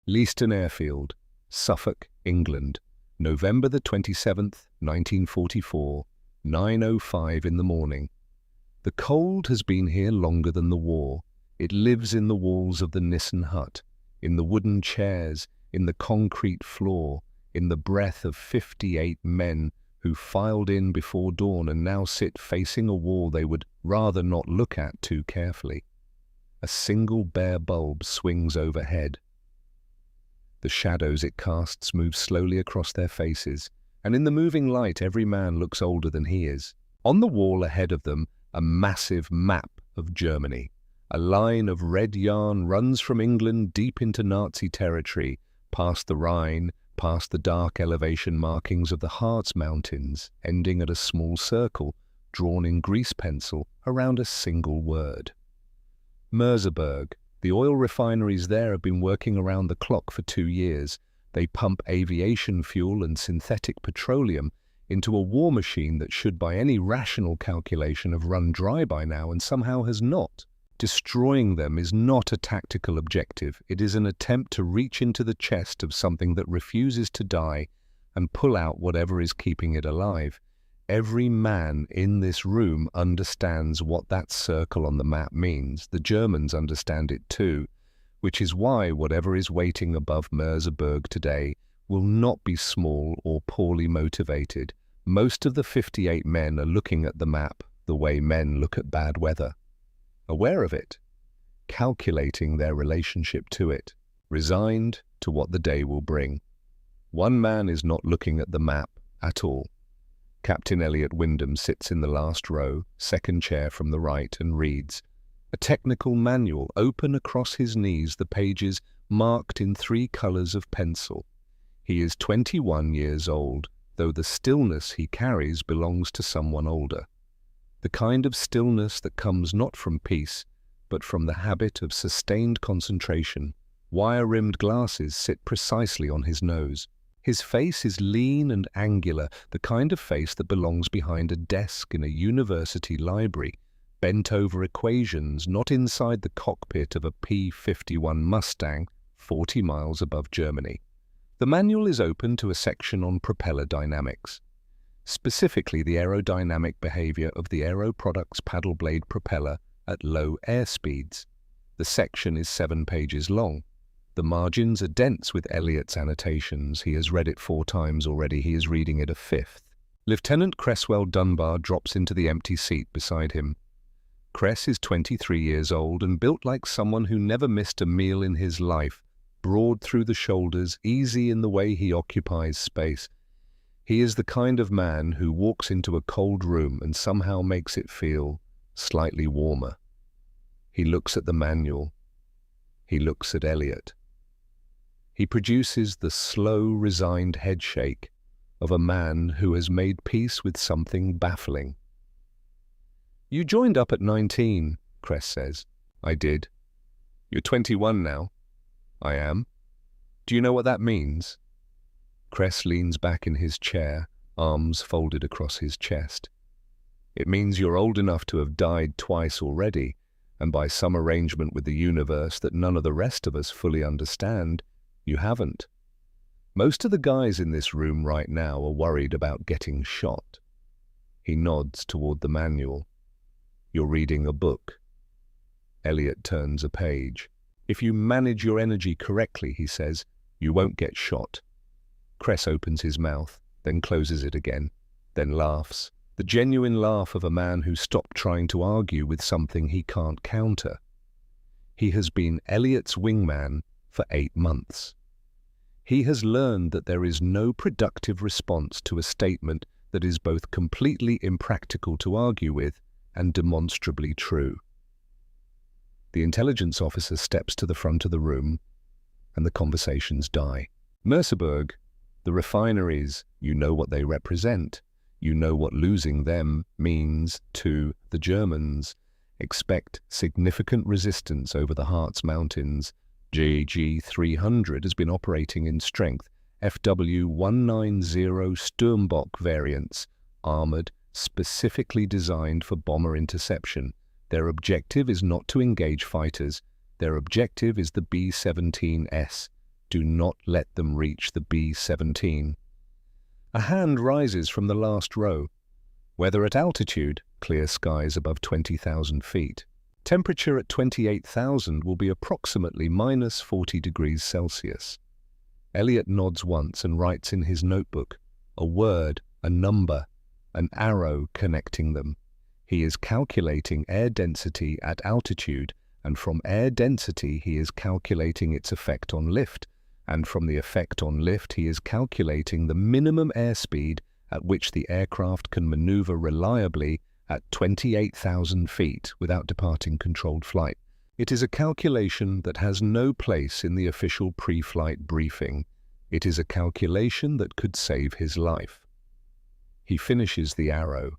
Leiston Airfield, Suffolk, England, November the 27th, 1944, 9:05 in the morning. The cold has been here longer than the war. It lives in the walls of the Nissen hut, in the wooden chairs, in the concrete floor, in the breath of 58 men who filed in before dawn and now sit facing a wall they would rather not look at too carefully. A single bare bulb swings overhead. The shadows it casts move slowly across their faces, and in the moving light every man looks older than he is. On the wall ahead of them, a massive map of Germany. A line of red yarn runs from England deep into Nazi territory, past the Rhine, past the dark elevation markings of the Harz Mountains, ending at a small circle, drawn in grease pencil around a single word. Merseburg. The oil refineries there have been working around the clock for 2 years. They pump aviation fuel and synthetic petroleum into a war machine that should by any rational calculation have run dry by now and somehow has not. Destroying them is not a tactical objective. It is an attempt to reach into the chest of something that refuses to die and pull out whatever is keeping it alive. Every man in this room understands what that circle on the map means. The Germans understand it too, which is why whatever is waiting above Merseburg today will not be small or poorly motivated. Most of the 58 men are looking at the map the way men look at bad weather. Aware of it, calculating their relationship to it, resigned to what the day will bring. One man is not looking at the map at all. Captain Elliot Wyndham sits in the last row, second chair from the right, and reads a technical manual open across his knees, the pages marked in 3 colors of pencil. He is 21 years old, though the stillness he carries belongs to someone older. The kind of stillness that comes not from peace, but from the habit of sustained concentration. Wire-rimmed glasses sit precisely on his nose. His face is lean and angular, the kind of face that belongs behind a desk in a university library, bent over equations, not inside the cockpit of a P-51 Mustang 40 miles above Germany. The manual is open to a section on propeller dynamics, specifically the aerodynamic behavior of the Aero Products paddle blade propeller at low air speeds. The section is 7 pages long. The margins are dense with Elliot's annotations. He has read it 4 times already. He is reading it a 5th. Lieutenant Cresswell Dunbar drops into the empty seat beside him. Cress is 23 years old and built like someone who never missed a meal in his life, broad through the shoulders, easy in the way he occupies space. He is the kind of man who walks into a cold room and somehow makes it feel slightly warmer. He looks at the manual. He looks at Elliot. He produces the slow, resigned headshake of a man who has made peace with something baffling. "You joined up at 19, Cress says. "I did." "You're 21 now." "I am." "Do you know what that means?" Cress leans back in his chair, arms folded across his chest. "It means you're old enough to have died twice already, and by some arrangement with the universe that none of the rest of us fully understand, you haven't. Most of the guys in this room right now are worried about getting shot." He nods toward the manual. "You're reading a book." Elliot turns a page. "If you manage your energy correctly," he says, "you won't get shot." Cress opens his mouth, then closes it again, then laughs. The genuine laugh of a man who stopped trying to argue with something he can't counter. He has been Elliot's wingman for 8 months. He has learned that there is no productive response to a statement that is both completely impractical to argue with and demonstrably true. The intelligence officer steps to the front of the room, and the conversations die. Merseburg, the refineries, you know what they represent. You know what losing them means to the Germans. Expect significant resistance over the Harz Mountains. JG-300 has been operating in strength. FW-190 Sturmbock variants, armored, specifically designed for bomber interception. Their objective is not to engage fighters. Their objective is the B-17S, Do not let them reach the B-17. A hand rises from the last row. Weather at altitude, clear skies above 20,000 feet. Temperature at 28,000 will be approximately minus 40 degrees Celsius. Elliot nods once and writes in his notebook, a word, a number, an arrow connecting them. He is calculating air density at altitude, and from air density he is calculating its effect on lift, and from the effect on lift he is calculating the minimum airspeed at which the aircraft can maneuver reliably at 28,000 feet without departing controlled flight. It is a calculation that has no place in the official pre-flight briefing. It is a calculation that could save his life. He finishes the arrow,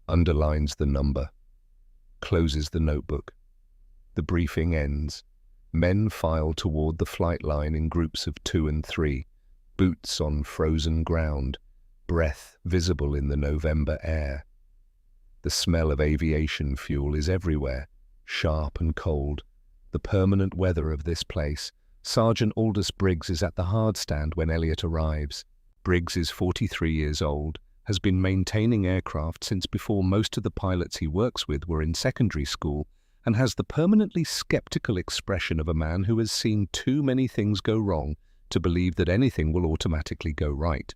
underlines the number, closes the notebook. The briefing ends. Men file toward the flight line in groups of 2 and 3, boots on frozen ground, breath visible in the November air. The smell of aviation fuel is everywhere, sharp and cold, the permanent weather of this place. Sergeant Aldous Briggs is at the hard stand when Elliot arrives. Briggs is 43 years old, has been maintaining aircraft since before most of the pilots he works with were in secondary school, and has the permanently skeptical expression of a man who has seen too many things go wrong to believe that anything will automatically go right.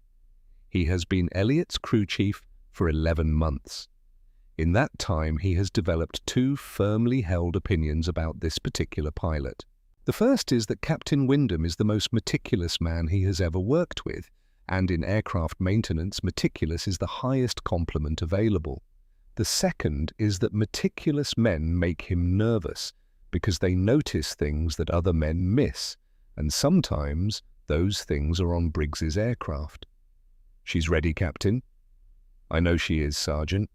He has been Elliot's crew chief for 11 months. In that time, he has developed 2 firmly held opinions about this particular pilot. The first is that Captain Wyndham is the most meticulous man he has ever worked with, and in aircraft maintenance, meticulous is the highest compliment available. The second is that meticulous men make him nervous because they notice things that other men miss, and sometimes those things are on Briggs's aircraft. She's ready, Captain? I know she is, Sergeant.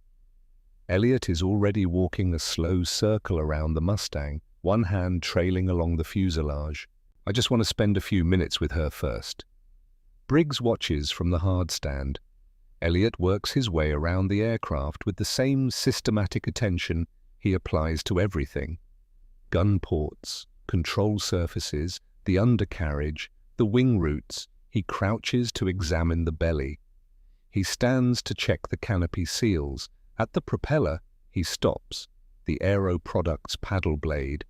Elliot is already walking a slow circle around the Mustang, one hand trailing along the fuselage. I just want to spend a few minutes with her first. Briggs watches from the hard stand. Elliot works his way around the aircraft with the same systematic attention he applies to everything. Gun ports, control surfaces, the undercarriage, the wing roots. He crouches to examine the belly. He stands to check the canopy seals. At the propeller, he stops, the Aero Products paddle blade.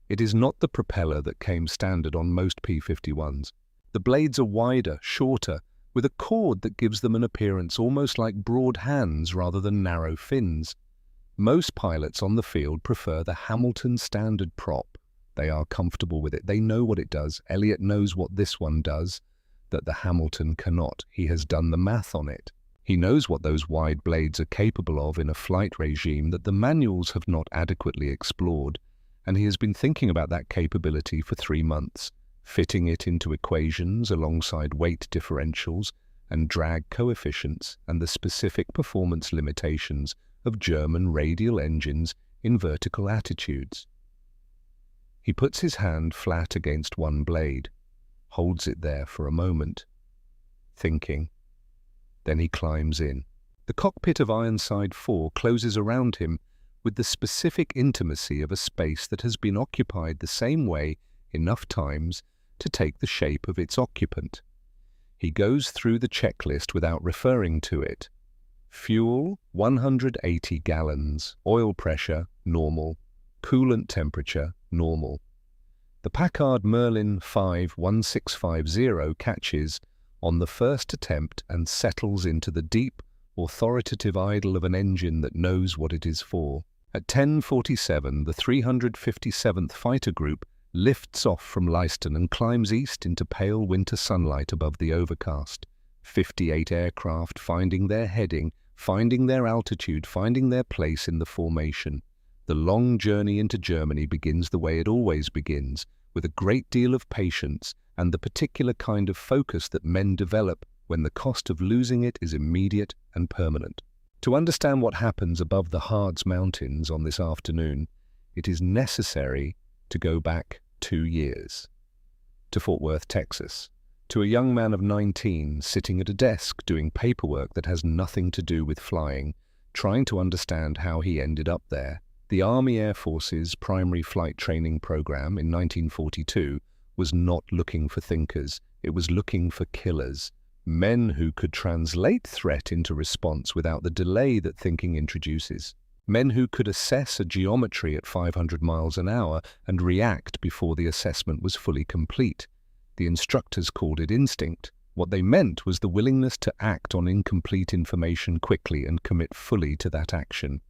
It is not the propeller that came standard on most P-51s. The blades are wider, shorter, with a cord that gives them an appearance almost like broad hands rather than narrow fins. Most pilots on the field prefer the Hamilton standard prop. They are comfortable with it. They know what it does. Elliot knows what this one does, that the Hamilton cannot. He has done the math on it. He knows what those wide blades are capable of in a flight regime that the manuals have not adequately explored, and he has been thinking about that capability for 3 months. Fitting it into equations alongside weight differentials and drag coefficients and the specific performance limitations of German radial engines in vertical attitudes. He puts his hand flat against one blade, holds it there for a moment, thinking. Then he climbs in. The cockpit of Ironside 4 closes around him with the specific intimacy of a space that has been occupied the same way enough times to take the shape of its occupant. He goes through the checklist without referring to it. Fuel, 180 gallons. Oil pressure, normal. Coolant temperature, normal. The Packard Merlin 51650 catches on the first attempt and settles into the deep, authoritative idle of an engine that knows what it is for. At 10:47, the 357th Fighter Group lifts off from Leiston and climbs east into pale winter sunlight above the overcast. 58 aircraft finding their heading, finding their altitude, finding their place in the formation. The long journey into Germany begins the way it always begins, with a great deal of patience and the particular kind of focus that men develop when the cost of losing it is immediate and permanent. To understand what happens above the Harz Mountains on this afternoon, it is necessary to go back 2 years, to Fort Worth, Texas, to a young man of 19 sitting at a desk doing paperwork that has nothing to do with flying, trying to understand how he ended up there. The Army Air Force's primary flight training program in 1942 was not looking for thinkers, it was looking for killers. Men who could translate threat into response without the delay that thinking introduces. Men who could assess a geometry at 500 miles an hour and react before the assessment was fully complete. The instructors called it instinct. What they meant was the willingness to act on incomplete information quickly and commit fully to that action.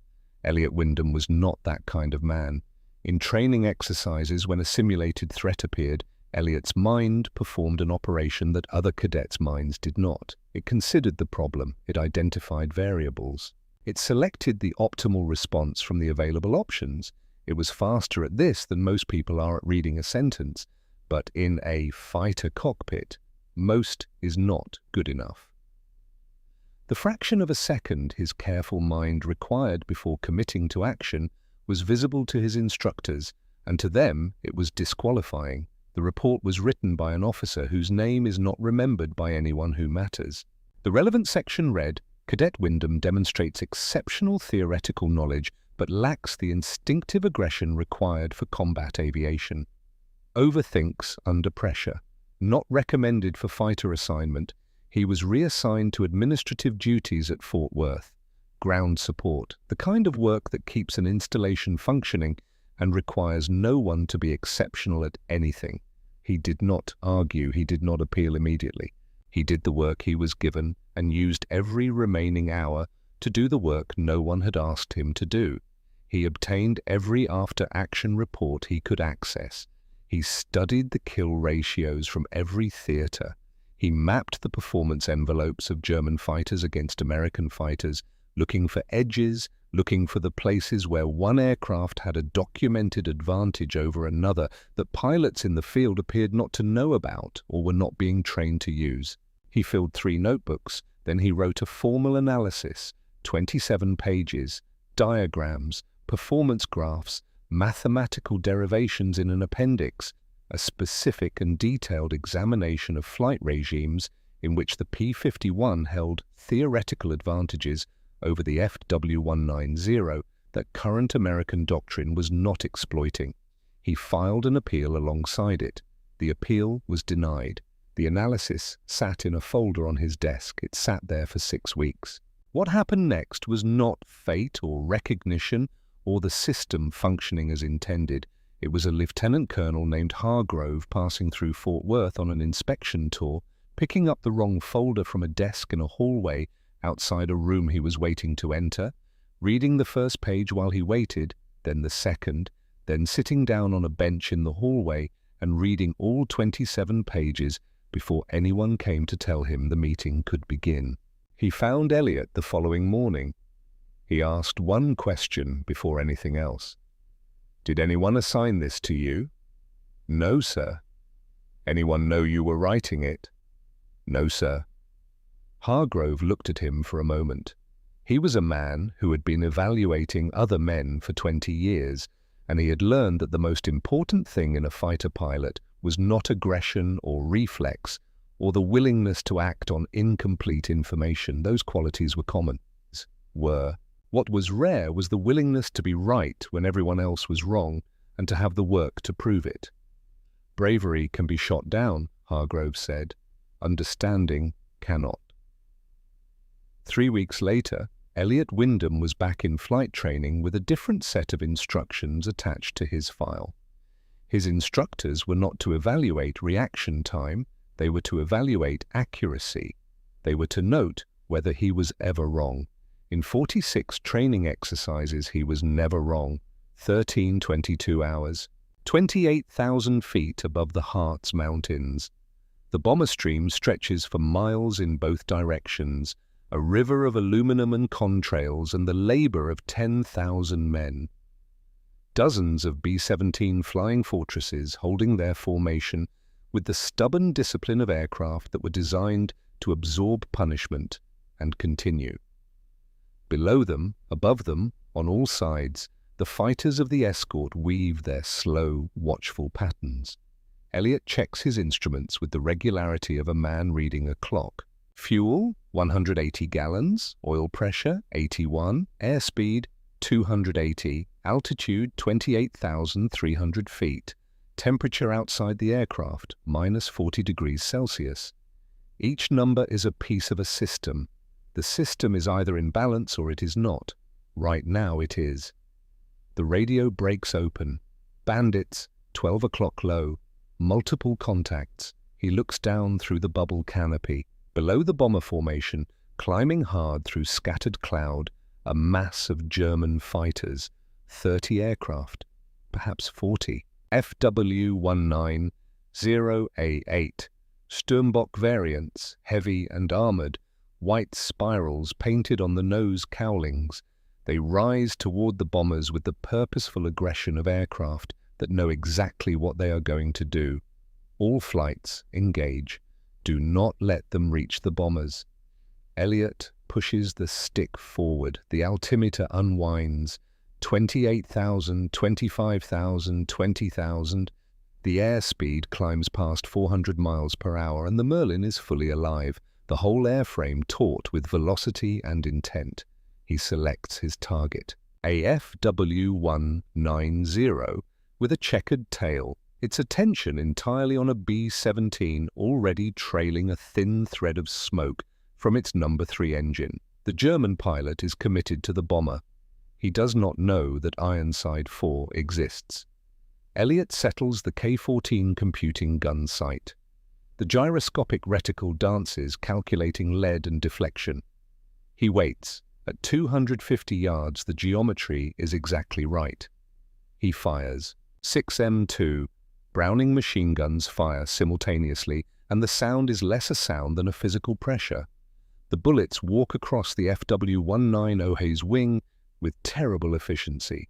Elliot Wyndham was not that kind of man. In training exercises, when a simulated threat appeared, Elliot's mind performed an operation that other cadets' minds did not. It considered the problem, it identified variables. It selected the optimal response from the available options. It was faster at this than most people are at reading a sentence. But in a fighter cockpit, most is not good enough. The fraction of a second his careful mind required before committing to action was visible to his instructors, and to them it was disqualifying. The report was written by an officer whose name is not remembered by anyone who matters. The relevant section read, "Cadet Wyndham demonstrates exceptional theoretical knowledge but lacks the instinctive aggression required for combat aviation. Overthinks under pressure. Not recommended for fighter assignment, he was reassigned to administrative duties at Fort Worth. Ground support, the kind of work that keeps an installation functioning and requires no one to be exceptional at anything." He did not argue, he did not appeal immediately. He did the work he was given and used every remaining hour to do the work no one had asked him to do. He obtained every after-action report he could access. He studied the kill ratios from every theater. He mapped the performance envelopes of German fighters against American fighters, looking for edges, looking for the places where one aircraft had a documented advantage over another that pilots in the field appeared not to know about or were not being trained to use. He filled 3 notebooks, then he wrote a formal analysis, 27 pages, diagrams, performance graphs, mathematical derivations in an appendix, a specific and detailed examination of flight regimes in which the P-51 held theoretical advantages over the FW-190 that current American doctrine was not exploiting. He filed an appeal alongside it. The appeal was denied. The analysis sat in a folder on his desk. It sat there for 6 weeks. What happened next was not fate or recognition or the system functioning as intended. It was a lieutenant colonel named Hargrove passing through Fort Worth on an inspection tour, picking up the wrong folder from a desk in a hallway outside a room he was waiting to enter, reading the first page while he waited, then the second, then sitting down on a bench in the hallway and reading all 27 pages before anyone came to tell him the meeting could begin. He found Elliot the following morning. He asked one question before anything else. "Did anyone assign this to you?" "No, sir." "Anyone know you were writing it?" "No, sir." Hargrove looked at him for a moment. He was a man who had been evaluating other men for 20 years, and he had learned that the most important thing in a fighter pilot was not aggression or reflex, or the willingness to act on incomplete information. Those qualities were common. What was rare was the willingness to be right when everyone else was wrong, and to have the work to prove it. "Bravery can be shot down," Hargrove said. "Understanding cannot." 3 weeks later, Elliot Wyndham was back in flight training with a different set of instructions attached to his file. His instructors were not to evaluate reaction time, they were to evaluate accuracy. They were to note whether he was ever wrong. In 46 training exercises, he was never wrong. 13-22 hours, 28,000 feet above the Harz Mountains. The bomber stream stretches for miles in both directions, a river of aluminum and contrails and the labor of 10,000 men. Dozens of B-17 flying fortresses holding their formation with the stubborn discipline of aircraft that were designed to absorb punishment and continue. Below them, above them, on all sides, the fighters of the escort weave their slow, watchful patterns. Elliot checks his instruments with the regularity of a man reading a clock. Fuel, 180 gallons, oil pressure, 81, airspeed, 280, altitude, 28,300 feet, Temperature outside the aircraft, -40 degrees Celsius. Each number is a piece of a system. The system is either in balance or it is not. Right now it is. The radio breaks open. Bandits, 12 o'clock low. Multiple contacts. He looks down through the bubble canopy. Below the bomber formation, climbing hard through scattered cloud, a mass of German fighters. 30 aircraft, perhaps 40. FW190A8. Sturmbock variants, heavy and armored, white spirals painted on the nose cowlings. They rise toward the bombers with the purposeful aggression of aircraft that know exactly what they are going to do. All flights engage. Do not let them reach the bombers. Elliot pushes the stick forward. The altimeter unwinds. 28,000, 25,000, 20,000. The airspeed climbs past 400 miles per hour and the Merlin is fully alive, the whole airframe taut with velocity and intent. He selects his target. A FW190 with a checkered tail, its attention entirely on a B-17 already trailing a thin thread of smoke from its number 3 engine. The German pilot is committed to the bomber. He does not know that Ironside 4 exists. Elliot settles the K-14 computing gun sight. The gyroscopic reticle dances, calculating lead and deflection. He waits. At 250 yards, the geometry is exactly right. He fires. 6M2. Browning machine guns fire simultaneously, and the sound is less a sound than a physical pressure. The bullets walk across the FW190A's wing with terrible efficiency.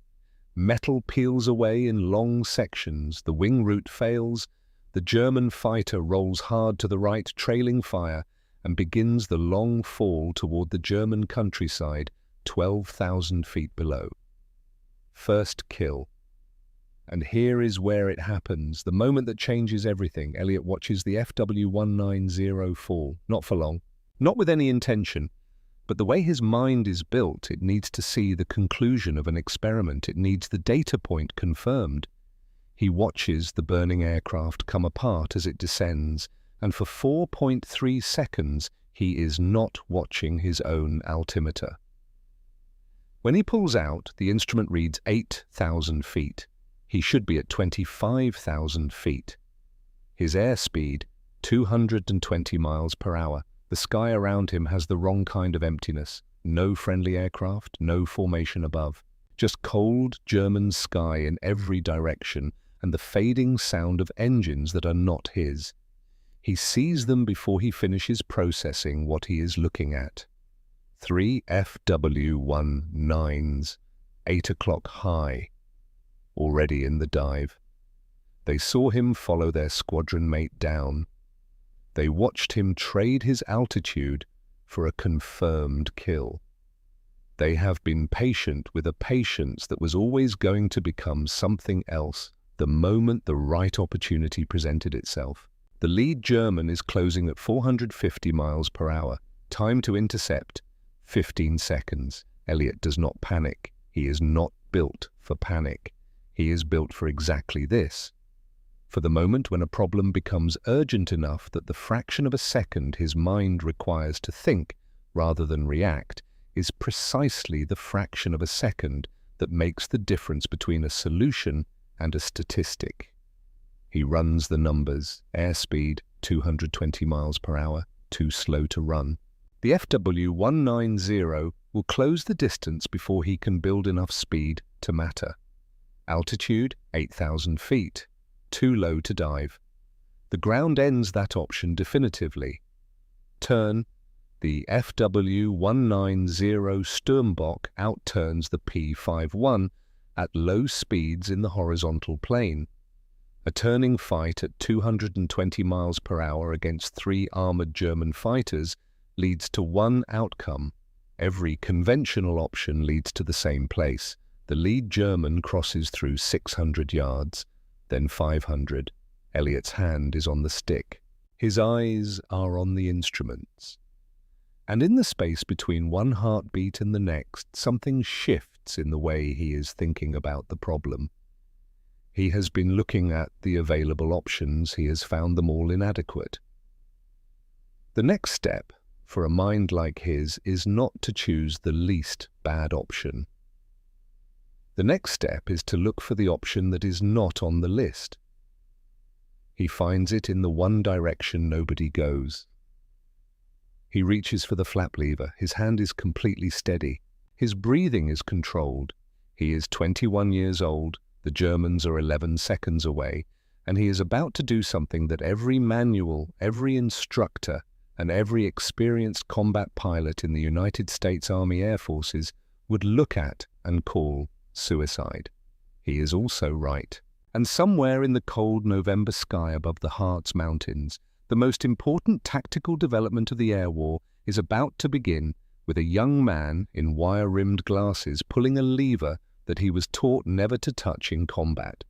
Metal peels away in long sections, the wing root fails, the German fighter rolls hard to the right, trailing fire, and begins the long fall toward the German countryside, 12,000 feet below. First kill. And here is where it happens, the moment that changes everything. Elliot watches the FW190 fall, not for long, not with any intention, but the way his mind is built, it needs to see the conclusion of an experiment. It needs the data point confirmed. He watches the burning aircraft come apart as it descends, and for 4.3 seconds, he is not watching his own altimeter. When he pulls out, the instrument reads 8,000 feet. He should be at 25,000 feet. His airspeed, 220 miles per hour. The sky around him has the wrong kind of emptiness. No friendly aircraft, no formation above. Just cold German sky in every direction and the fading sound of engines that are not his. He sees them before he finishes processing what he is looking at. 3 FW19s, 8 o'clock high, already in the dive. They saw him follow their squadron mate down. They watched him trade his altitude for a confirmed kill. They have been patient with a patience that was always going to become something else the moment the right opportunity presented itself. The lead German is closing at 450 miles per hour. Time to intercept, 15 seconds. Elliot does not panic. He is not built for panic. He is built for exactly this. For the moment when a problem becomes urgent enough that the fraction of a second his mind requires to think rather than react is precisely the fraction of a second that makes the difference between a solution and a statistic. He runs the numbers. Airspeed, 220 miles per hour, too slow to run. The FW190 will close the distance before he can build enough speed to matter. Altitude, 8,000 feet. Too low to dive. The ground ends that option definitively. Turn. The FW190 Sturmbock outturns the P-51 at low speeds in the horizontal plane. A turning fight at 220 miles per hour against 3 armored German fighters leads to one outcome. Every conventional option leads to the same place. The lead German crosses through 600 yards. Then 500. Elliot's hand is on the stick. His eyes are on the instruments. And in the space between one heartbeat and the next, something shifts in the way he is thinking about the problem. He has been looking at the available options. He has found them all inadequate. The next step for a mind like his is not to choose the least bad option. The next step is to look for the option that is not on the list. He finds it in the one direction nobody goes. He reaches for the flap lever. His hand is completely steady. His breathing is controlled. He is 21 years old. The Germans are 11 seconds away, and he is about to do something that every manual, every instructor, and every experienced combat pilot in the United States Army Air Forces would look at and call suicide. He is also right. And somewhere in the cold November sky above the Harz Mountains, the most important tactical development of the air war is about to begin, with a young man in wire-rimmed glasses pulling a lever that he was taught never to touch in combat.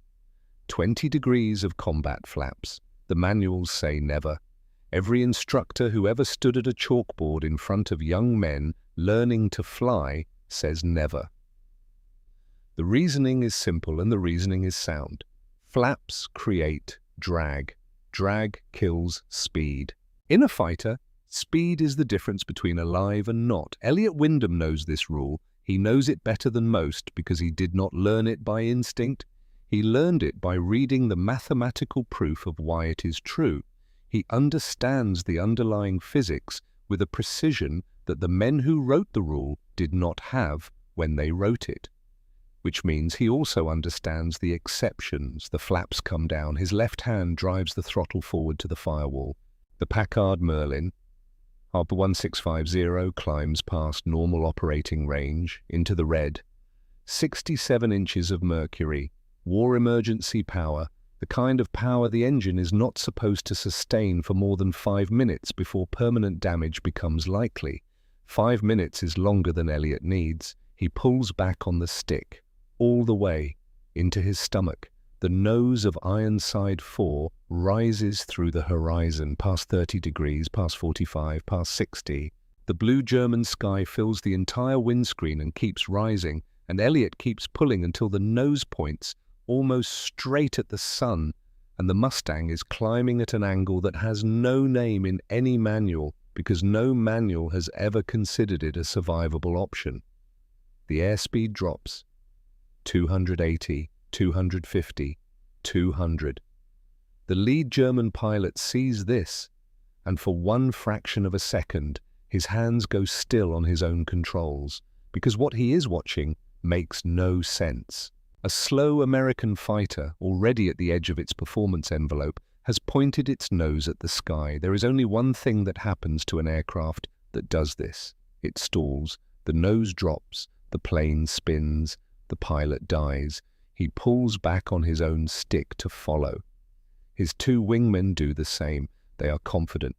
20 degrees of combat flaps. The manuals say never. Every instructor who ever stood at a chalkboard in front of young men learning to fly says never. The reasoning is simple and the reasoning is sound. Flaps create drag. Drag kills speed. In a fighter, speed is the difference between alive and not. Elliot Wyndham knows this rule. He knows it better than most because he did not learn it by instinct. He learned it by reading the mathematical proof of why it is true. He understands the underlying physics with a precision that the men who wrote the rule did not have when they wrote it. Which means he also understands the exceptions. The flaps come down. His left hand drives the throttle forward to the firewall. The Packard Merlin, Harper 1650, climbs past normal operating range into the red. 67 inches of mercury, war emergency power, the kind of power the engine is not supposed to sustain for more than 5 minutes before permanent damage becomes likely. 5 minutes is longer than Elliot needs. He pulls back on the stick, all the way, into his stomach. The nose of Ironside 4 rises through the horizon, past 30 degrees, past 45, past 60. The blue German sky fills the entire windscreen and keeps rising, and Elliot keeps pulling until the nose points almost straight at the sun, and the Mustang is climbing at an angle that has no name in any manual, because no manual has ever considered it a survivable option. The airspeed drops. 280. 250, 200. The lead German pilot sees this, and for one fraction of a second, his hands go still on his own controls, because what he is watching makes no sense. A slow American fighter, already at the edge of its performance envelope, has pointed its nose at the sky. There is only one thing that happens to an aircraft that does this. It stalls, the nose drops, the plane spins, the pilot dies. He pulls back on his own stick to follow. His two wingmen do the same. They are confident.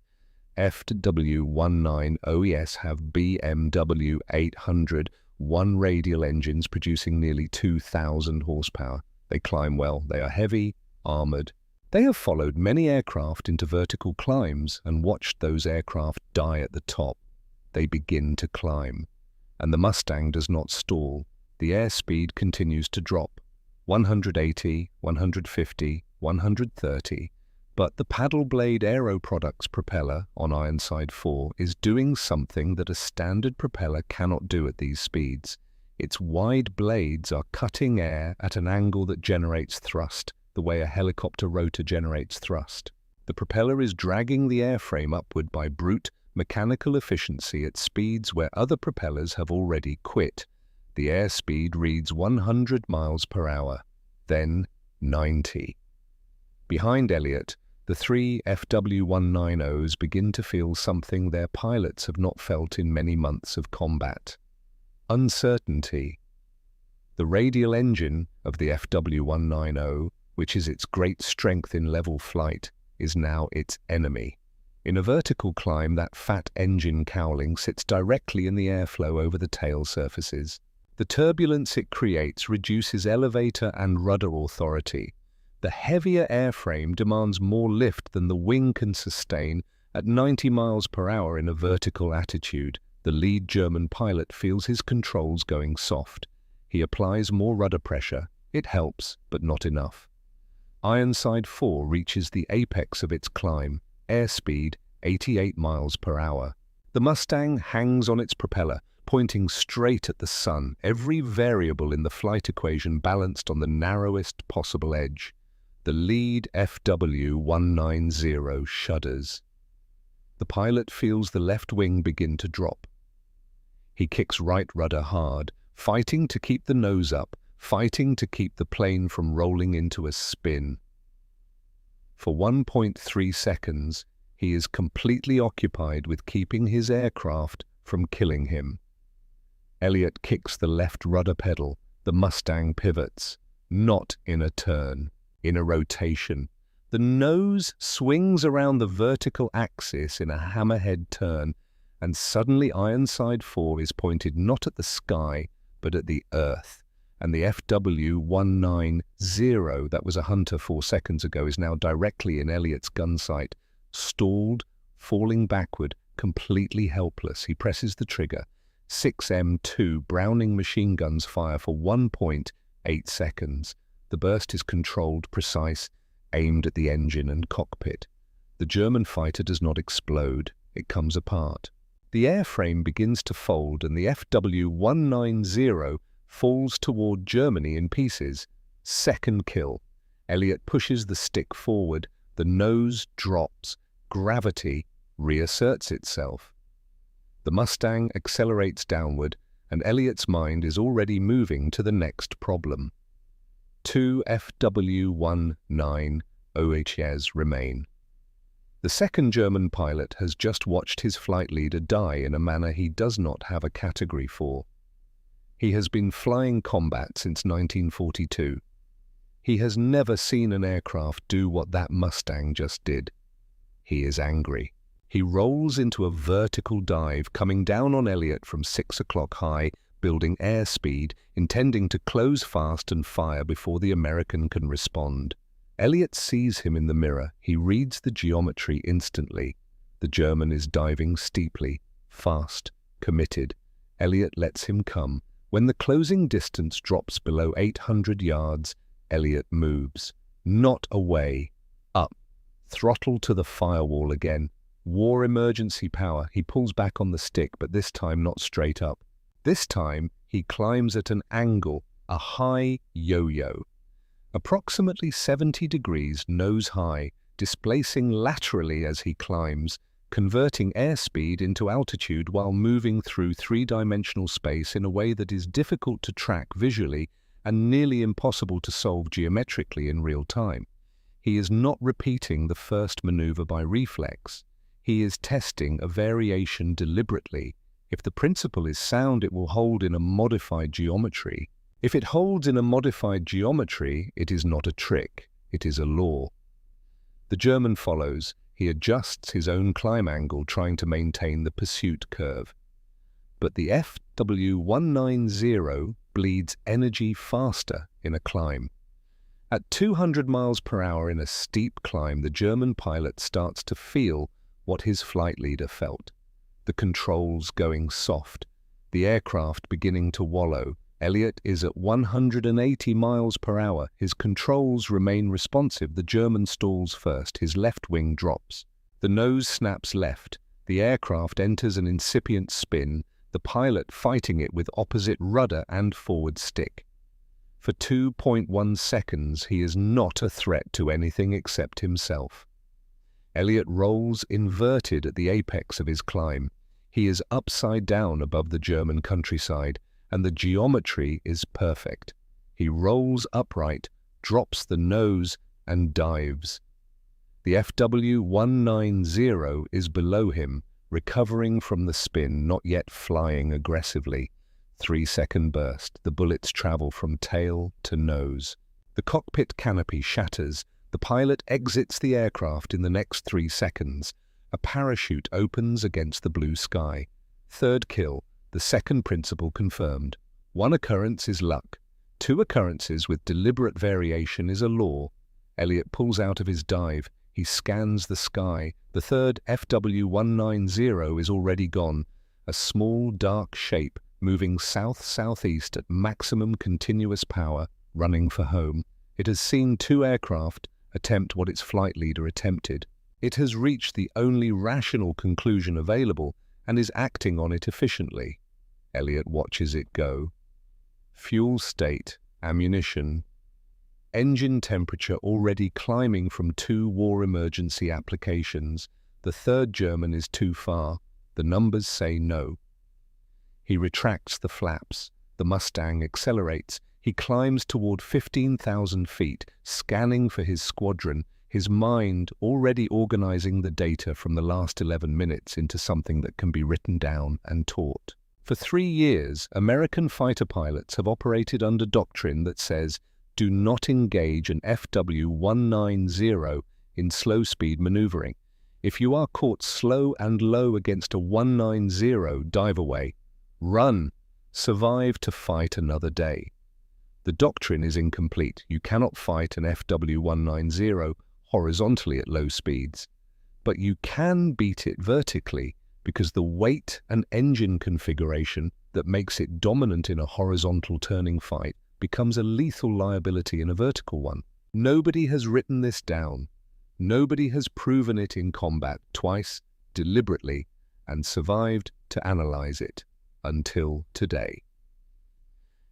FW-19 OES have BMW 800 one radial engines producing nearly 2,000 horsepower. They climb well. They are heavy, armored. They have followed many aircraft into vertical climbs and watched those aircraft die at the top. They begin to climb. And the Mustang does not stall. The airspeed continues to drop. 180, 150, 130, but the paddle blade Aero Products propeller on Ironside 4 is doing something that a standard propeller cannot do at these speeds. Its wide blades are cutting air at an angle that generates thrust, the way a helicopter rotor generates thrust. The propeller is dragging the airframe upward by brute mechanical efficiency at speeds where other propellers have already quit. The airspeed reads 100 miles per hour, then 90. Behind Elliot, the three FW-190s begin to feel something their pilots have not felt in many months of combat. Uncertainty. The radial engine of the FW-190, which is its great strength in level flight, is now its enemy. In a vertical climb, that fat engine cowling sits directly in the airflow over the tail surfaces. The turbulence it creates reduces elevator and rudder authority. The heavier airframe demands more lift than the wing can sustain at 90 miles per hour in a vertical attitude. The lead German pilot feels his controls going soft. He applies more rudder pressure. It helps, but not enough. Ironside 4 reaches the apex of its climb, airspeed 88 miles per hour. The Mustang hangs on its propeller, pointing straight at the sun, every variable in the flight equation balanced on the narrowest possible edge. The lead FW-190 shudders. The pilot feels the left wing begin to drop. He kicks right rudder hard, fighting to keep the nose up, fighting to keep the plane from rolling into a spin. For 1.3 seconds, he is completely occupied with keeping his aircraft from killing him. Elliot kicks the left rudder pedal. The Mustang pivots, not in a turn, in a rotation. The nose swings around the vertical axis in a hammerhead turn, and suddenly Ironside 4 is pointed not at the sky, but at the earth. And the FW-190 that was a Hunter 4 seconds ago is now directly in Elliot's gun sight, stalled, falling backward, completely helpless. He presses the trigger. 6M2 Browning machine guns fire for 1.8 seconds. The burst is controlled, precise, aimed at the engine and cockpit. The German fighter does not explode. It comes apart. The airframe begins to fold and the FW-190 falls toward Germany in pieces. Second kill. Elliot pushes the stick forward. The nose drops. Gravity reasserts itself. The Mustang accelerates downward, and Elliot's mind is already moving to the next problem. 2 FW-190s remain. The second German pilot has just watched his flight leader die in a manner he does not have a category for. He has been flying combat since 1942. He has never seen an aircraft do what that Mustang just did. He is angry. He rolls into a vertical dive, coming down on Elliot from 6 o'clock high, building airspeed, intending to close fast and fire before the American can respond. Elliot sees him in the mirror. He reads the geometry instantly. The German is diving steeply, fast, committed. Elliot lets him come. When the closing distance drops below 800 yards, Elliot moves. Not away, up. Throttle to the firewall again. War emergency power. He pulls back on the stick, but this time not straight up. This time, he climbs at an angle, a high yo-yo. Approximately 70 degrees nose high, displacing laterally as he climbs, converting airspeed into altitude while moving through three-dimensional space in a way that is difficult to track visually and nearly impossible to solve geometrically in real time. He is not repeating the first maneuver by reflex. He is testing a variation deliberately. If the principle is sound, it will hold in a modified geometry. If it holds in a modified geometry, it is not a trick, it is a law. The German follows. He adjusts his own climb angle, trying to maintain the pursuit curve. But the FW-190 bleeds energy faster in a climb. At 200 miles per hour in a steep climb, the German pilot starts to feel what his flight leader felt. The controls going soft, the aircraft beginning to wallow. Elliot is at 180 miles per hour. His controls remain responsive. The German stalls first. His left wing drops. The nose snaps left. The aircraft enters an incipient spin, the pilot fighting it with opposite rudder and forward stick. For 2.1 seconds, he is not a threat to anything except himself. Elliot rolls inverted at the apex of his climb. He is upside down above the German countryside, and the geometry is perfect. He rolls upright, drops the nose, and dives. The FW-190 is below him, recovering from the spin, not yet flying aggressively. 3-second burst. The bullets travel from tail to nose. The cockpit canopy shatters. The pilot exits the aircraft in the next 3 seconds. A parachute opens against the blue sky. Third kill. The second principle confirmed. 1 occurrence is luck. 2 occurrences with deliberate variation is a law. Elliot pulls out of his dive. He scans the sky. The third FW-190 is already gone. A small, dark shape moving south-southeast at maximum continuous power, running for home. It has seen 2 aircraft, attempt what its flight leader attempted. It has reached the only rational conclusion available and is acting on it efficiently. Elliot watches it go. Fuel state, ammunition, engine temperature already climbing from 2 war emergency applications. The third German is too far. The numbers say no. He retracts the flaps. The Mustang accelerates. He climbs toward 15,000 feet, scanning for his squadron, his mind already organizing the data from the last 11 minutes into something that can be written down and taught. For 3 years, American fighter pilots have operated under doctrine that says, do not engage an FW-190 in slow-speed maneuvering. If you are caught slow and low against a 190, dive away. Run. Survive to fight another day. The doctrine is incomplete. You cannot fight an FW-190 horizontally at low speeds. But you can beat it vertically because the weight and engine configuration that makes it dominant in a horizontal turning fight becomes a lethal liability in a vertical one. Nobody has written this down. Nobody has proven it in combat twice, deliberately, and survived to analyze it until today.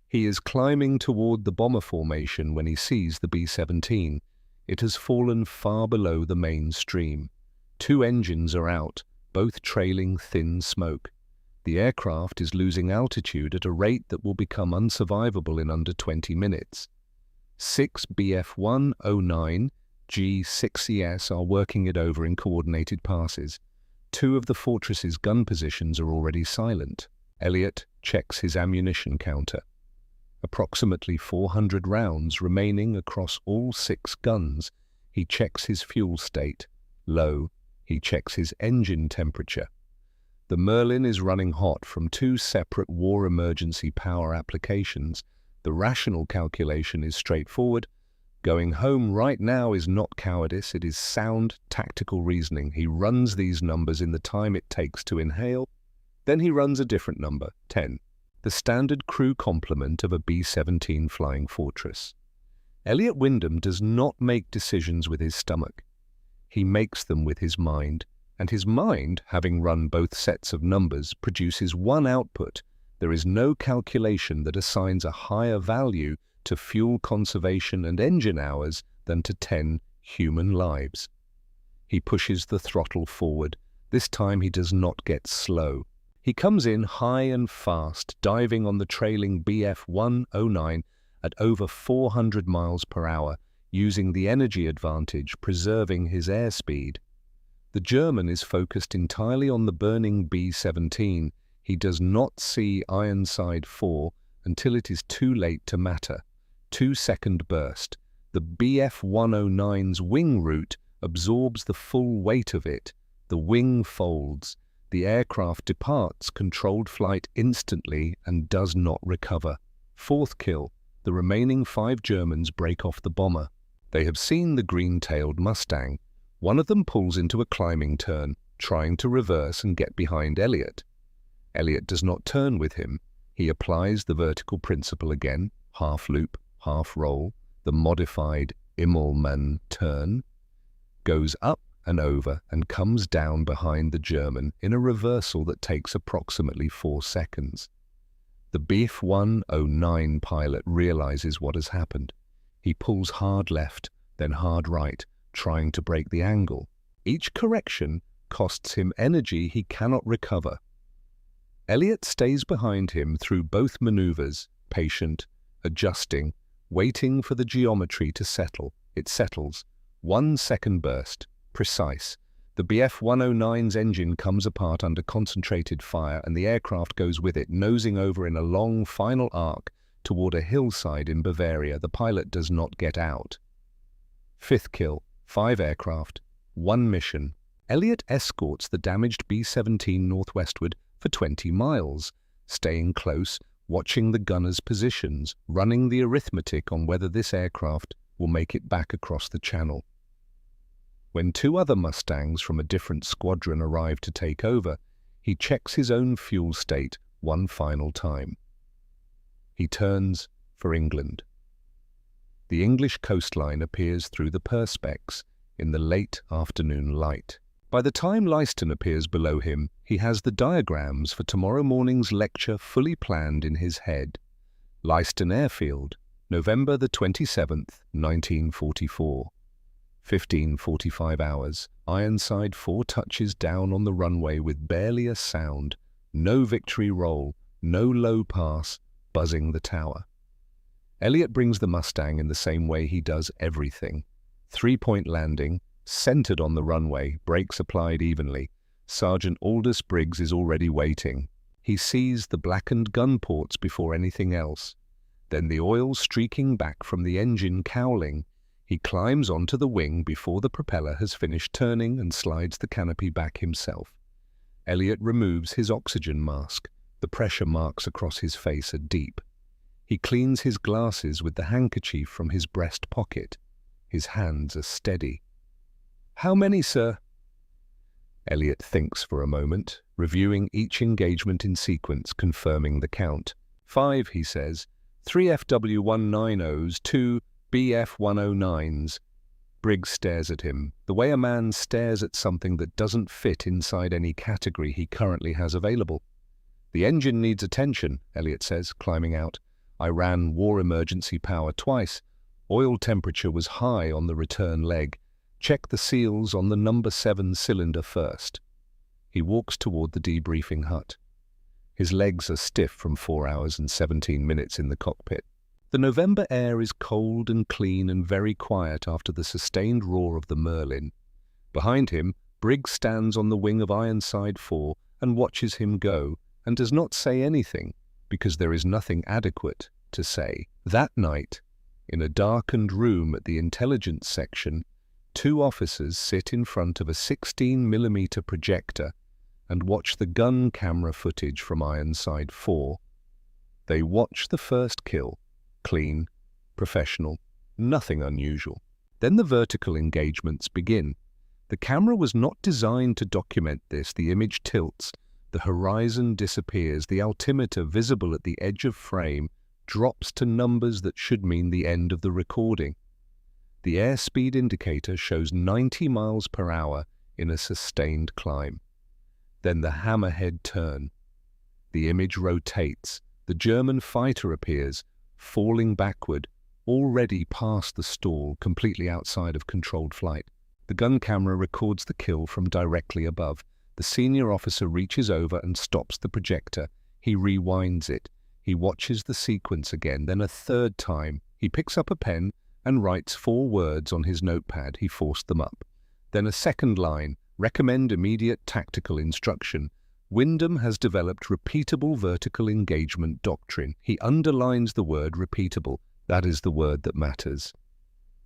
He is climbing toward the bomber formation when he sees the B-17. It has fallen far below the main stream. 2 engines are out, both trailing thin smoke. The aircraft is losing altitude at a rate that will become unsurvivable in under 20 minutes. 6 Bf-109 G6ES are working it over in coordinated passes. 2 of the Fortress's gun positions are already silent. Elliot checks his ammunition counter. Approximately 400 rounds remaining across all 6 guns. He checks his fuel state. Low. He checks his engine temperature. The Merlin is running hot from 2 separate war emergency power applications. The rational calculation is straightforward. Going home right now is not cowardice, it is sound tactical reasoning. He runs these numbers in the time it takes to inhale. Then he runs a different number, 10. The standard crew complement of a B-17 Flying Fortress. Elliot Wyndham does not make decisions with his stomach. He makes them with his mind, and his mind, having run both sets of numbers, produces one output. There is no calculation that assigns a higher value to fuel conservation and engine hours than to 10 human lives. He pushes the throttle forward. This time he does not get slow. He comes in high and fast, diving on the trailing Bf-109 at over 400 miles per hour, using the energy advantage, preserving his airspeed. The German is focused entirely on the burning B-17. He does not see Ironside 4 until it is too late to matter. 2-second burst. The Bf-109's wing root absorbs the full weight of it. The wing folds. The aircraft departs controlled flight instantly and does not recover. 4th kill. The remaining 5 Germans break off the bomber. They have seen the green-tailed Mustang. One of them pulls into a climbing turn, trying to reverse and get behind Elliot. Elliot does not turn with him. He applies the vertical principle again, half loop, half roll, the modified Immelmann turn, goes up and over and comes down behind the German in a reversal that takes approximately 4 seconds. The Bf-109 pilot realizes what has happened. He pulls hard left, then hard right, trying to break the angle. Each correction costs him energy he cannot recover. Elliot stays behind him through both maneuvers, patient, adjusting, waiting for the geometry to settle. It settles. 1 second burst. Precise. The Bf-109's engine comes apart under concentrated fire and the aircraft goes with it, nosing over in a long final arc toward a hillside in Bavaria. The pilot does not get out. 5th kill. 5 aircraft. 1 mission. Elliot escorts the damaged B-17 northwestward for 20 miles, staying close, watching the gunners' positions, running the arithmetic on whether this aircraft will make it back across the channel. When 2 other Mustangs from a different squadron arrive to take over, he checks his own fuel state one final time. He turns for England. The English coastline appears through the perspex in the late afternoon light. By the time Leiston appears below him, he has the diagrams for tomorrow morning's lecture fully planned in his head. Leiston Airfield, November the 27th, 1944. 15:45 hours. Ironside 4 touches down on the runway with barely a sound. No victory roll, no low pass, buzzing the tower. Elliot brings the Mustang in the same way he does everything. 3-point landing, centered on the runway, brakes applied evenly. Sergeant Aldous Briggs is already waiting. He sees the blackened gun ports before anything else. Then the oil streaking back from the engine cowling. He climbs onto the wing before the propeller has finished turning and slides the canopy back himself. Elliot removes his oxygen mask. The pressure marks across his face are deep. He cleans his glasses with the handkerchief from his breast pocket. His hands are steady. "How many, sir?" Elliot thinks for a moment, reviewing each engagement in sequence, confirming the count. 5, he says. 3 FW-190s, 2 BF-109s. Briggs stares at him, the way a man stares at something that doesn't fit inside any category he currently has available. "The engine needs attention," Elliot says, climbing out. "I ran war emergency power twice. Oil temperature was high on the return leg. Check the seals on the number 7 cylinder first." He walks toward the debriefing hut. His legs are stiff from 4 hours and 17 minutes in the cockpit. The November air is cold and clean and very quiet after the sustained roar of the Merlin. Behind him, Briggs stands on the wing of Ironside 4 and watches him go, and does not say anything, because there is nothing adequate to say. That night, in a darkened room at the intelligence section, 2 officers sit in front of a 16mm projector and watch the gun camera footage from Ironside 4. They watch the first kill. Clean, professional, nothing unusual. Then the vertical engagements begin. The camera was not designed to document this. The image tilts, the horizon disappears, the altimeter visible at the edge of frame drops to numbers that should mean the end of the recording. The airspeed indicator shows 90 miles per hour in a sustained climb. Then the hammerhead turn. The image rotates. The German fighter appears, falling backward, already past the stall, completely outside of controlled flight. The gun camera records the kill from directly above. The senior officer reaches over and stops the projector. He rewinds it. He watches the sequence again, then a third time. He picks up a pen and writes 4 words on his notepad. He forced them up. Then a second line, recommend immediate tactical instruction. Wyndham has developed repeatable vertical engagement doctrine. He underlines the word repeatable. That is the word that matters.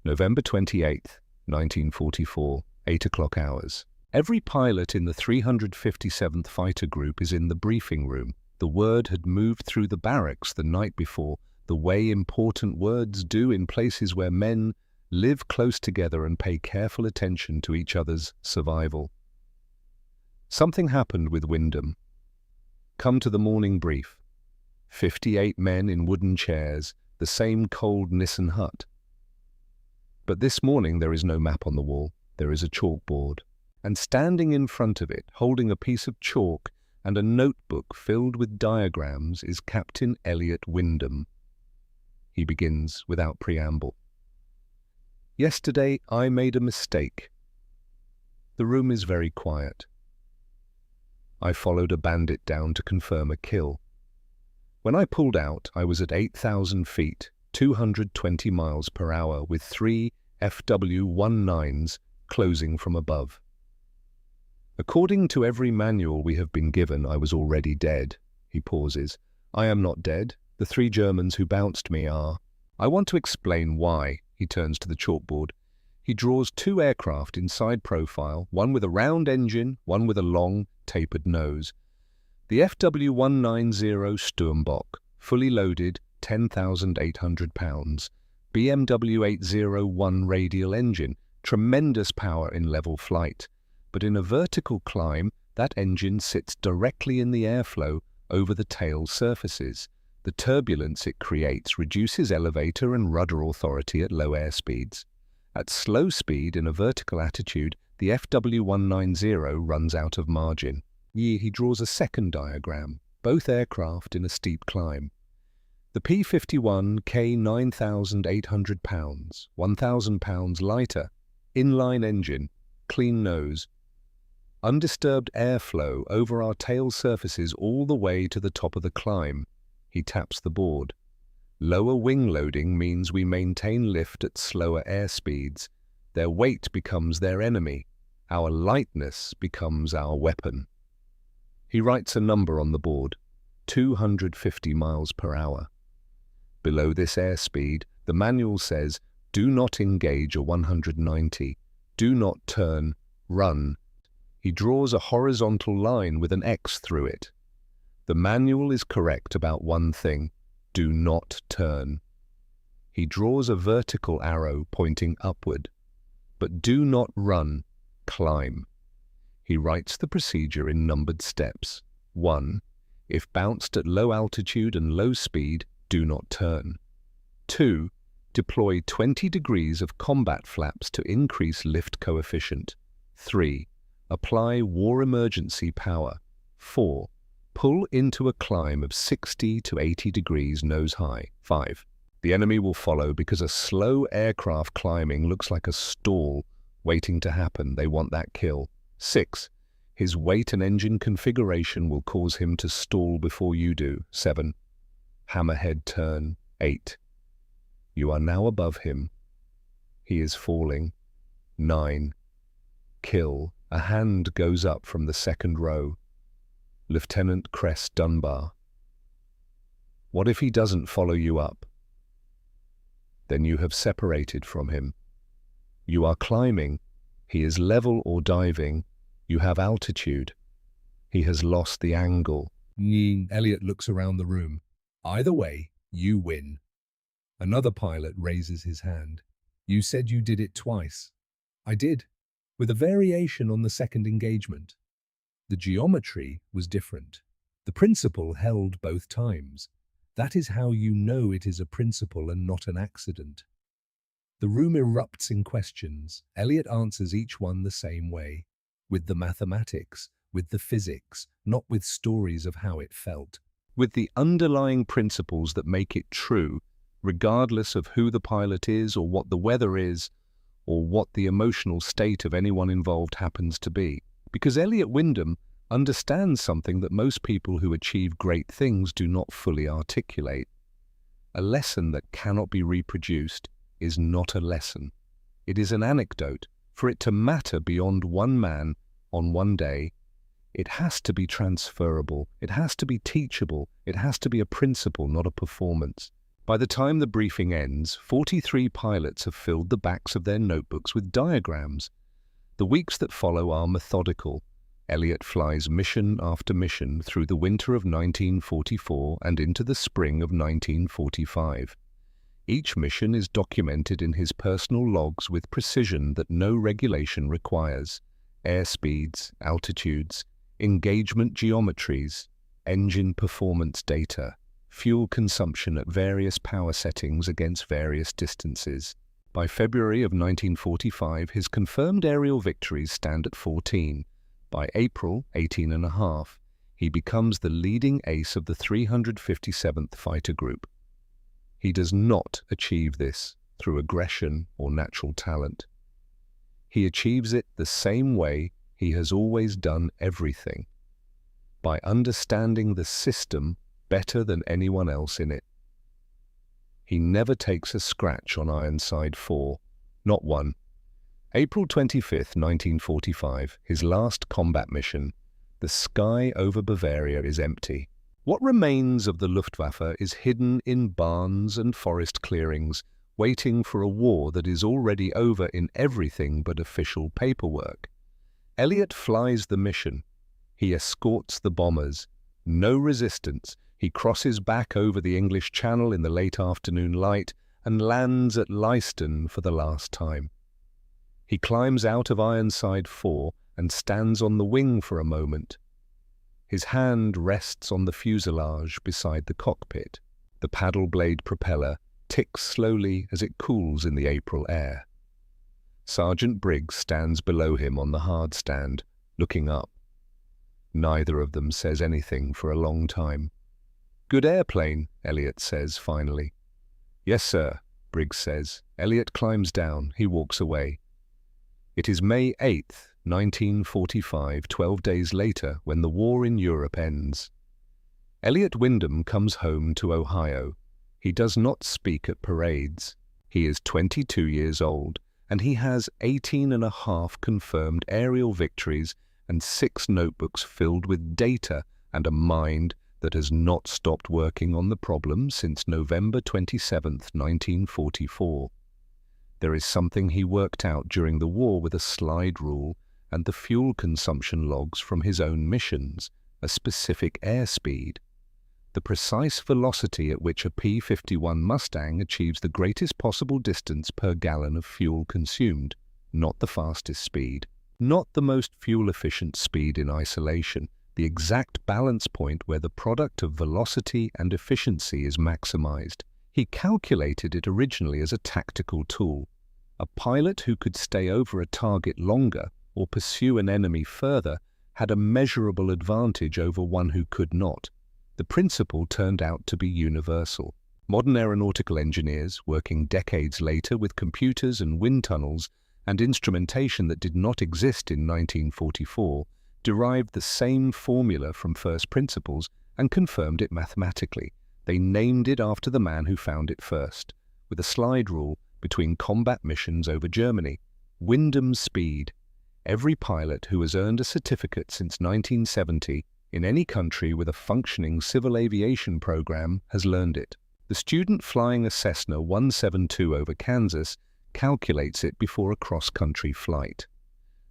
November 28th, 1944, 8 o'clock hours. Every pilot in the 357th Fighter Group is in the briefing room. The word had moved through the barracks the night before, the way important words do in places where men live close together and pay careful attention to each other's survival. Something happened with Wyndham. Come to the morning brief. 58 men in wooden chairs, the same cold Nissen hut. But this morning there is no map on the wall. There is a chalkboard. And standing in front of it, holding a piece of chalk and a notebook filled with diagrams, is Captain Elliot Wyndham. He begins without preamble. Yesterday I made a mistake. The room is very quiet. I followed a bandit down to confirm a kill. When I pulled out, I was at 8,000 feet, 220 miles per hour, with 3 FW-19s closing from above. According to every manual we have been given, I was already dead. He pauses. I am not dead. The 3 Germans who bounced me are. I want to explain why. He turns to the chalkboard. He draws 2 aircraft in side profile, one with a round engine, one with a long, tapered nose. The FW-190 Sturmbock, fully loaded, 10,800 pounds. BMW 801 radial engine, tremendous power in level flight. But in a vertical climb, that engine sits directly in the airflow over the tail surfaces. The turbulence it creates reduces elevator and rudder authority at low airspeeds. At slow speed in a vertical attitude, the FW190 runs out of margin. He draws a second diagram, both aircraft in a steep climb. The P-51 K 9,800 pounds, 1,000 pounds lighter, inline engine, clean nose, undisturbed airflow over our tail surfaces all the way to the top of the climb. He taps the board. Lower wing loading means we maintain lift at slower airspeeds. Their weight becomes their enemy. Our lightness becomes our weapon. He writes a number on the board, 250 miles per hour. Below this airspeed, the manual says, do not engage a 190, do not turn, run. He draws a horizontal line with an X through it. The manual is correct about one thing, do not turn. He draws a vertical arrow pointing upward, but do not run, climb. He writes the procedure in numbered steps. 1. If bounced at low altitude and low speed, do not turn. 2. Deploy 20 degrees of combat flaps to increase lift coefficient. 3. Apply war emergency power. 4. Pull into a climb of 60 to 80 degrees nose high. 5. The enemy will follow because a slow aircraft climbing looks like a stall waiting to happen. They want that kill. 6. His weight and engine configuration will cause him to stall before you do. 7. Hammerhead turn. 8. You are now above him. He is falling. 9. Kill. A hand goes up from the second row. Lieutenant Cress Dunbar. What if he doesn't follow you up? Then you have separated from him. You are climbing. He is level or diving. You have altitude. He has lost the angle. Elliot looks around the room. Either way, you win. Another pilot raises his hand. You said you did it twice. I did, with a variation on the second engagement. The geometry was different. The principle held both times. That is how you know it is a principle and not an accident. The room erupts in questions. Elliot answers each one the same way, with the mathematics, with the physics, not with stories of how it felt. With the underlying principles that make it true, regardless of who the pilot is or what the weather is, or what the emotional state of anyone involved happens to be. Because Elliot Wyndham understands something that most people who achieve great things do not fully articulate. A lesson that cannot be reproduced is not a lesson. It is an anecdote. For it to matter beyond one man on one day, it has to be transferable, it has to be teachable, it has to be a principle, not a performance. By the time the briefing ends, 43 pilots have filled the backs of their notebooks with diagrams. The weeks that follow are methodical. Elliot flies mission after mission through the winter of 1944 and into the spring of 1945. Each mission is documented in his personal logs with precision that no regulation requires. Airspeeds, altitudes, engagement geometries, engine performance data, fuel consumption at various power settings against various distances. By February of 1945, his confirmed aerial victories stand at 14. By April, 18.5, he becomes the leading ace of the 357th Fighter Group. He does not achieve this through aggression or natural talent. He achieves it the same way he has always done everything, by understanding the system better than anyone else in it. He never takes a scratch on Ironside 4, not one. April 25th, 1945, his last combat mission. The sky over Bavaria is empty. What remains of the Luftwaffe is hidden in barns and forest clearings, waiting for a war that is already over in everything but official paperwork. Elliot flies the mission. He escorts the bombers. No resistance. He crosses back over the English Channel in the late afternoon light and lands at Leiston for the last time. He climbs out of Ironside 4 and stands on the wing for a moment. His hand rests on the fuselage beside the cockpit. The paddle blade propeller ticks slowly as it cools in the April air. Sergeant Briggs stands below him on the hard stand, looking up. Neither of them says anything for a long time. "Good airplane," Elliot says finally. "Yes, sir," Briggs says. Elliot climbs down. He walks away. It is May 8th, 1945, 12 days later, when the war in Europe ends. Elliot Wyndham comes home to Ohio. He does not speak at parades. He is 22 years old, and he has 18 and a half confirmed aerial victories and 6 notebooks filled with data and a mind that has not stopped working on the problem since November 27th, 1944. There is something he worked out during the war with a slide rule and the fuel consumption logs from his own missions, a specific airspeed. The precise velocity at which a P-51 Mustang achieves the greatest possible distance per gallon of fuel consumed, not the fastest speed, not the most fuel-efficient speed in isolation, the exact balance point where the product of velocity and efficiency is maximized. He calculated it originally as a tactical tool. A pilot who could stay over a target longer or pursue an enemy further had a measurable advantage over one who could not. The principle turned out to be universal. Modern aeronautical engineers, working decades later with computers and wind tunnels and instrumentation that did not exist in 1944, derived the same formula from first principles and confirmed it mathematically. They named it after the man who found it first, with a slide rule between combat missions over Germany. Wyndham's speed. Every pilot who has earned a certificate since 1970 in any country with a functioning civil aviation program has learned it. The student flying a Cessna 172 over Kansas calculates it before a cross-country flight.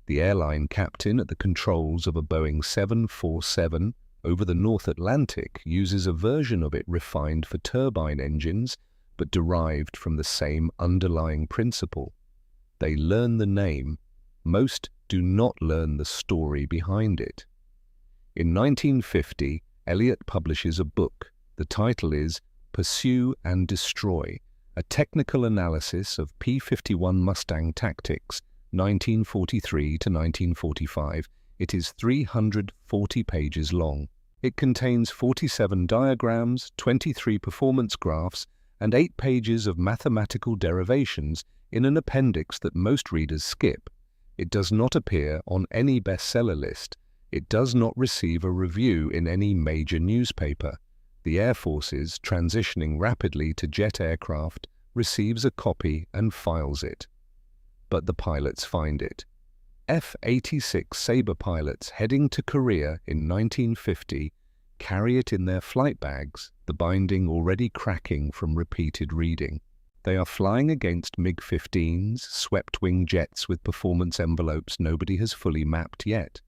The airline captain at the controls of a Boeing 747 over the North Atlantic uses a version of it refined for turbine engines, but derived from the same underlying principle. They learn the name. Most do not learn the story behind it. In 1950, Elliot publishes a book. The title is Pursue and Destroy, a technical analysis of P-51 Mustang tactics, 1943 to 1945. It is 340 pages long. It contains 47 diagrams, 23 performance graphs, and 8 pages of mathematical derivations in an appendix that most readers skip. It does not appear on any bestseller list. It does not receive a review in any major newspaper. The Air Forces, transitioning rapidly to jet aircraft, receives a copy and files it. But the pilots find it. F-86 Sabre pilots heading to Korea in 1950 carry it in their flight bags, the binding already cracking from repeated reading. They are flying against MiG-15s, swept-wing jets with performance envelopes nobody has fully mapped yet.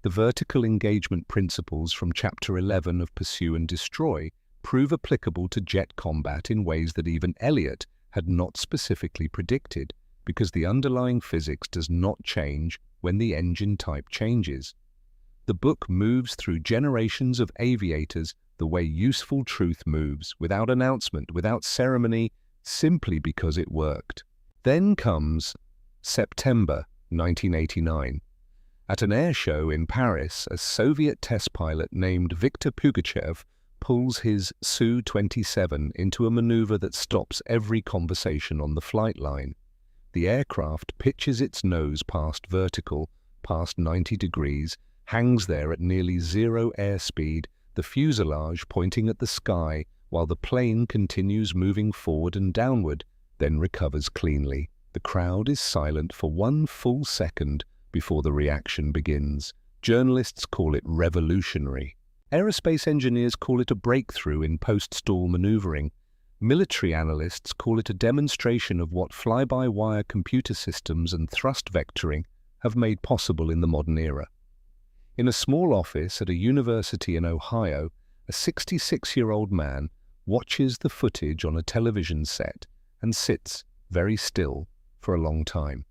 The vertical engagement principles from Chapter 11 of Pursue and Destroy prove applicable to jet combat in ways that even Elliot had not specifically predicted, because the underlying physics does not change when the engine type changes. The book moves through generations of aviators the way useful truth moves, without announcement, without ceremony, simply because it worked. Then comes September 1989. At an air show in Paris, a Soviet test pilot named Viktor Pugachev pulls his Su-27 into a maneuver that stops every conversation on the flight line. The aircraft pitches its nose past vertical, past 90 degrees, hangs there at nearly zero airspeed, the fuselage pointing at the sky, while the plane continues moving forward and downward, then recovers cleanly. The crowd is silent for 1 full second before the reaction begins. Journalists call it revolutionary. Aerospace engineers call it a breakthrough in post-stall maneuvering. Military analysts call it a demonstration of what fly-by-wire computer systems and thrust vectoring have made possible in the modern era. In a small office at a university in Ohio, a 66-year-old man watches the footage on a television set and sits very still for a long time.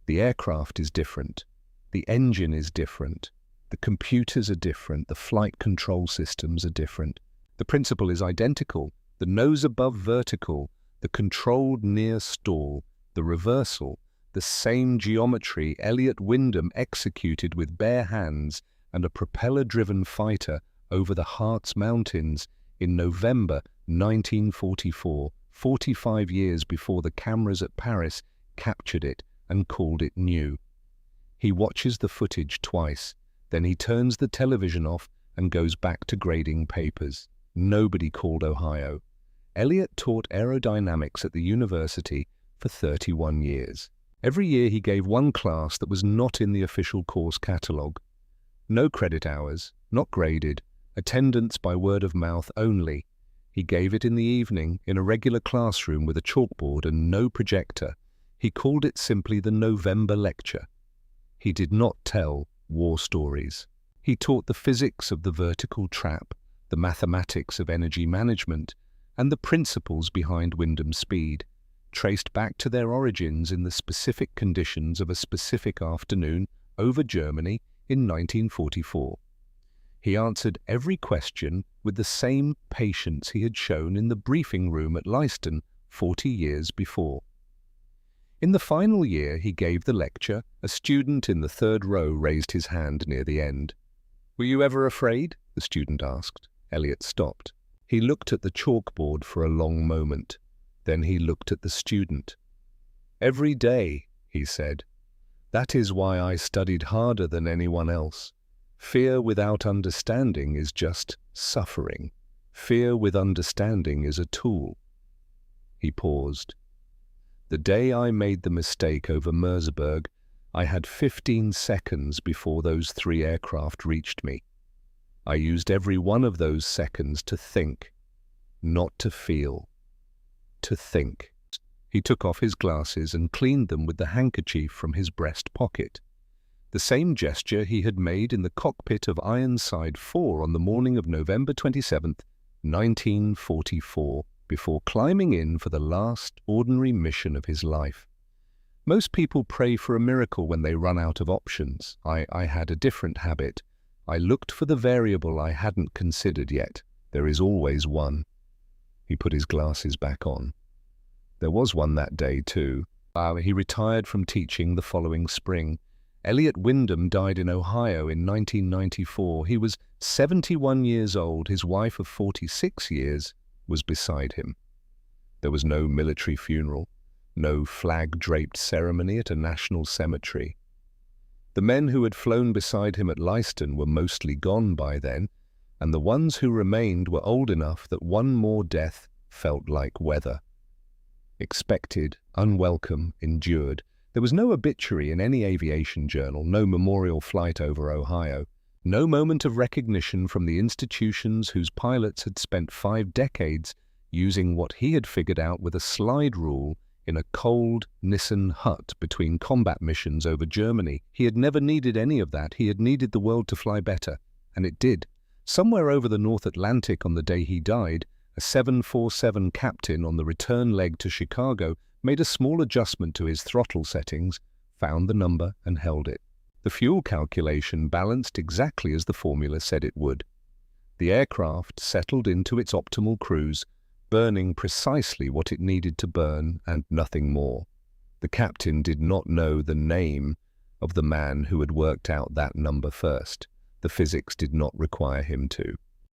The aircraft is different. The engine is different. The computers are different. The flight control systems are different. The principle is identical. The nose above vertical, the controlled near stall, the reversal, the same geometry Elliot Wyndham executed with bare hands and a propeller-driven fighter over the Harz Mountains in November 1944, 45 years before the cameras at Paris captured it and called it new. He watches the footage twice, then he turns the television off and goes back to grading papers. Nobody called Ohio. Elliot taught aerodynamics at the university for 31 years. Every year he gave one class that was not in the official course catalogue. No credit hours, not graded, attendance by word of mouth only. He gave it in the evening in a regular classroom with a chalkboard and no projector. He called it simply the November Lecture. He did not tell war stories. He taught the physics of the vertical trap, the mathematics of energy management, and the principles behind Wyndham speed, traced back to their origins in the specific conditions of a specific afternoon over Germany in 1944. He answered every question with the same patience he had shown in the briefing room at Leiston 40 years before. In the final year he gave the lecture, a student in the third row raised his hand near the end. "Were you ever afraid?" the student asked. Elliot stopped. He looked at the chalkboard for a long moment. Then he looked at the student. "Every day," he said. "That is why I studied harder than anyone else. Fear without understanding is just suffering. Fear with understanding is a tool." He paused. "The day I made the mistake over Merseburg, I had 15 seconds before those 3 aircraft reached me. I used every one of those seconds to think, not to feel. To think." He took off his glasses and cleaned them with the handkerchief from his breast pocket. The same gesture he had made in the cockpit of Ironside 4 on the morning of November 27th, 1944, before climbing in for the last ordinary mission of his life. Most people pray for a miracle when they run out of options. I had a different habit. I looked for the variable I hadn't considered yet. There is always one. He put his glasses back on. There was one that day, too. He retired from teaching the following spring. Elliot Wyndham died in Ohio in 1994. He was 71 years old. His wife of 46 years was beside him. There was no military funeral, no flag-draped ceremony at a national cemetery. The men who had flown beside him at Leiston were mostly gone by then, and the ones who remained were old enough that one more death felt like weather. Expected, unwelcome, endured. There was no obituary in any aviation journal, no memorial flight over Ohio, no moment of recognition from the institutions whose pilots had spent 5 decades using what he had figured out with a slide rule in a cold Nissan hut between combat missions over Germany. He had never needed any of that. He had needed the world to fly better, and it did. Somewhere over the North Atlantic on the day he died, a 747 captain on the return leg to Chicago made a small adjustment to his throttle settings, found the number and held it. The fuel calculation balanced exactly as the formula said it would. The aircraft settled into its optimal cruise, burning precisely what it needed to burn and nothing more. The captain did not know the name of the man who had worked out that number first. The physics did not require him to.